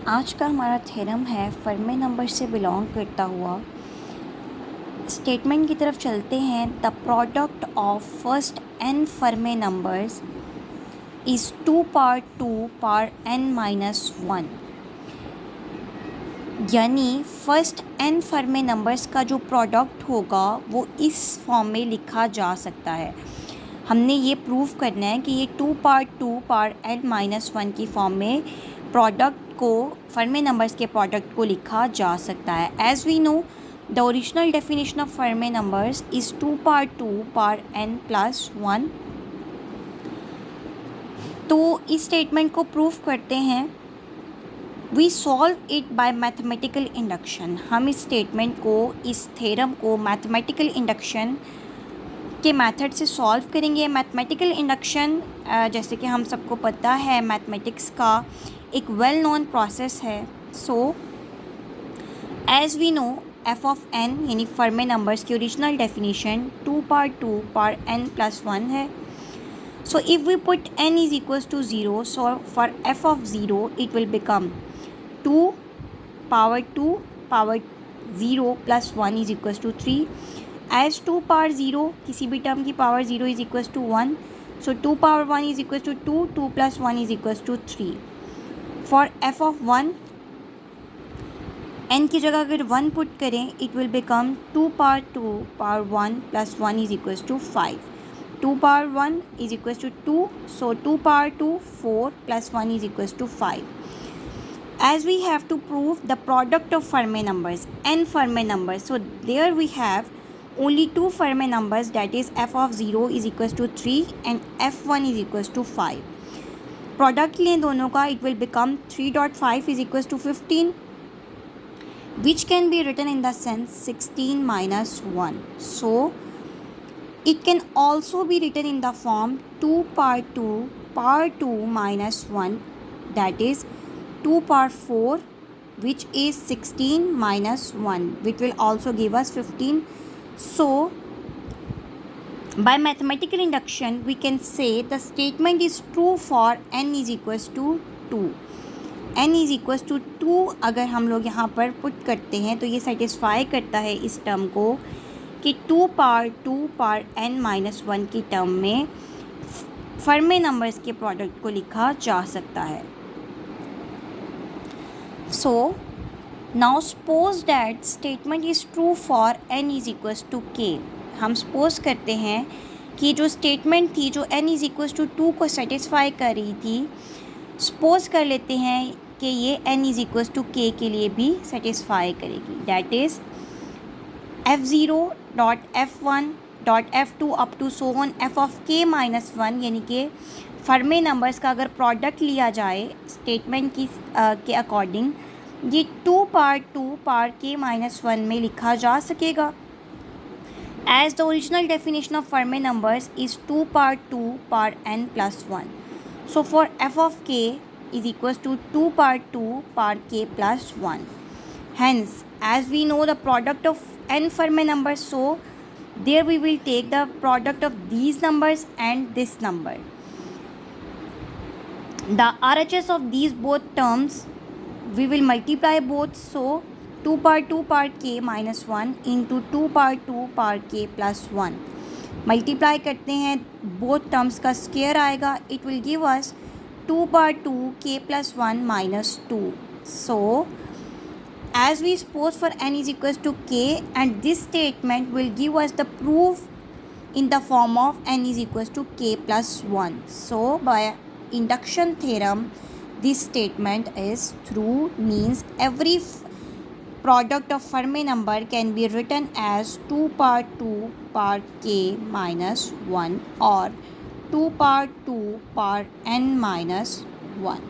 आज का हमारा थ्योरम है फर्मी नंबर से बिलोंग करता हुआ। स्टेटमेंट की तरफ चलते हैं। The product of first n Fermi numbers is 2 power 2 power n-1। यानी फर्स्ट n फर्मी नंबर्स का जो प्रोडक्ट होगा वो इस फॉर्म में लिखा जा सकता है। हमने ये प्रूव करना है कि ये 2 पावर 2 पावर n-1 की फॉर्म में प्रोडक्ट को फर्मी नंबर्स के प्रोडक्ट को लिखा जा सकता है। As we know the original definition of Fermi numbers is 2 power 2 power n+1। तो इस स्टेटमेंट को प्रूव करते हैं। We solve it by mathematical induction. हम इस स्टेटमेंट को, इस थ्योरम को मैथमेटिकल इंडक्शन के मेथड से सॉल्व करेंगे। मैथमेटिकल इंडक्शन जैसे कि हम सबको पता है मैथमेटिक्स का एक वेल नोन प्रोसेस है। So as we know F of n यानी फर्मी नंबर्स की original definition 2 power 2 power n+1 है। So if we put n is equals to 0, so for f of 0 it will become 2 power 2 power 0 plus 1 is equals to 3. As 2 power 0 किसी भी term की power 0 is equals to 1, so 2 power 1 is equals to 2, 2 plus 1 is equals to 3. For f of 1, n की जगह अगर 1 put करें it will become 2 power 2 power 1 plus 1 is equals to 5. 2 power 1 is equals to 2, so 2 power 2 4 plus 1 is equals to 5. As we have to prove the product of Fermi numbers, n Fermi numbers, so there we have only two Fermi numbers, that is f of 0 is equals to 3 and f1 is equals to 5. Product लें दोनों का, it will become 3.5 is equals to 15, which can be written in the sense 16 minus 1. So it can also be written in the form 2 power 2 power 2 minus 1, that is 2 power 4, which is 16 minus 1, which will also give us 15. So by mathematical induction we can say the statement is true for n is equals to 2. n is equals to 2 अगर हम लोग यहाँ पर put करते हैं तो ये satisfy करता है इस टर्म को कि 2 पावर n-1 की टर्म में फर्मी नंबर्स के प्रोडक्ट को लिखा जा सकता है। So now suppose that statement is true for n is equals to k। हम सपोज करते हैं कि जो स्टेटमेंट थी जो n इज़ इक्वल्स टू 2 को सेटिस्फाई कर रही थी, सपोज कर लेते हैं कि ये n is equals to k के लिए भी सेटिस्फाई करेगी। That is f0 dot f1 dot f2 up to so on f of k-1, यानी कि फर्मी नंबर्स का अगर प्रोडक्ट लिया जाए स्टेटमेंट की के अकॉर्डिंग, ये 2 पावर k-1 में लिखा जा सकेगा। As the original definition of Fermi numbers is 2 power 2 power n+1. So for f of k is equals to 2 power 2 power k+1. Hence, as we know the product of n Fermi numbers, so there we will take the product of these numbers and this number. The RHS of these both terms we will multiply both, so 2 power 2 power k-1 into 2 power 2 power k+1. Multiply करते हैं both terms का square आएगा, it will give us 2 power 2 k+1 minus 2. So as we suppose for n is equals to k, and this statement will give us the proof in the form of n is equals to k+1. So by induction theorem this statement is true, means every product of Fermi number can be written as 2 power 2 power k-1 or 2 power 2 power n-1.